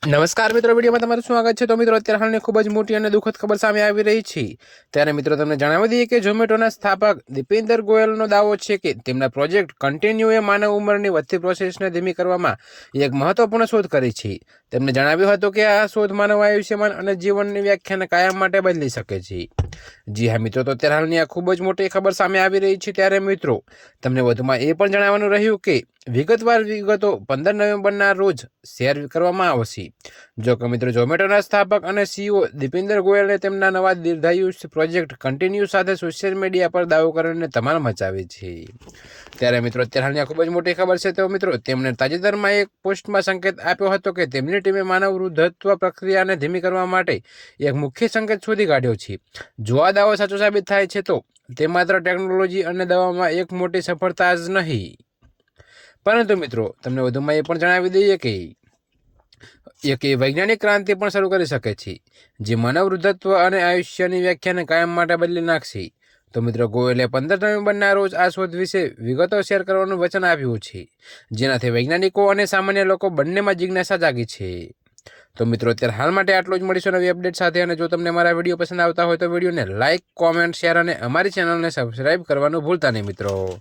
નમસ્કાર મિત્રો, વિડીયોમાં તમારું સ્વાગત છે। તો મિત્રો, અત્યારે હાલની ખૂબ જ મોટી અને દુઃખદ ખબર સામે આવી રહી છે। ત્યારે મિત્રો તમને જણાવી દઈએ કે ઝોમેટોના સ્થાપક દીપિન્દર ગોયલનો દાવો છે કે તેમના પ્રોજેક્ટ કન્ટિન્યુએ માનવ ઉંમરની વધતી પ્રોસેસને ધીમી કરવામાં એક મહત્વપૂર્ણ શોધ કરી છે। તેમણે જણાવ્યું હતું કે આ શોધ માનવ આયુષ્યમાન અને જીવનની વ્યાખ્યાને કાયમ માટે બદલી શકે છે। જી હા મિત્રો, તો અત્યારે હાલની આ ખૂબ જ મોટી ખબર સામે આવી રહી છે। ત્યારે મિત્રો તમને વધુમાં એ પણ જણાવવાનું રહ્યું કે વિગતવાર વિગતો 15 નવેમ્બરના રોજ શેર કરવામાં આવશે। જો કે મિત્રો, ઝોમેટોના સ્થાપક અને સીઈઓ દીપિન્દર ગોયલે તેમના નવા દીર્ઘાયુષ્ય પ્રોજેક્ટ કન્ટિન્યુ સાથે સોશિયલ મીડિયા પર દાવો કરીને ધમાલ મચાવી છે। ત્યારે મિત્રો અત્યારે હાલની ખૂબ જ મોટી ખબર છે। તો મિત્રો તેમણે તાજેતરમાં એક પોસ્ટમાં સંકેત આપ્યો હતો કે તેમની ટીમે માનવ વૃદ્ધત્વ પ્રક્રિયાને ધીમી કરવા માટે એક મુખ્ય સંકેત શોધી કાઢ્યો છે। જો આ દાવો સાચો સાબિત થાય છે તો તે માત્ર ટેકનોલોજી અને દવામાં એક મોટી સફળતા જ નહીં, પરંતુ મિત્રો તમને વધુમાં એ પણ જણાવી દઈએ કે એક વૈજ્ઞાનિક ક્રાંતિ પણ શરૂ કરી શકે છે, જે માનવ વૃદ્ધત્વ અને આયુષ્યની વ્યાખ્યાને કાયમ માટે બદલી નાખશે। તો મિત્રો ગોયલે 15 નવેમ્બરના રોજ આ શોધ વિશે વિગતો શેર કરવાનું વચન આપ્યું છે, જેનાથી વૈજ્ઞાનિકો અને સામાન્ય લોકો બંનેમાં જિજ્ઞાસા જાગી છે। તો મિત્રો અત્યારે હાલ માટે આટલું જ। મળીશું નવી અપડેટ સાથે। અને જો તમને મારા વિડીયો પસંદ આવતા હોય તો વિડીયોને લાઇક, કોમેન્ટ, શેર અને અમારી ચેનલને સબસ્ક્રાઇબ કરવાનું ભૂલતા નહીં મિત્રો।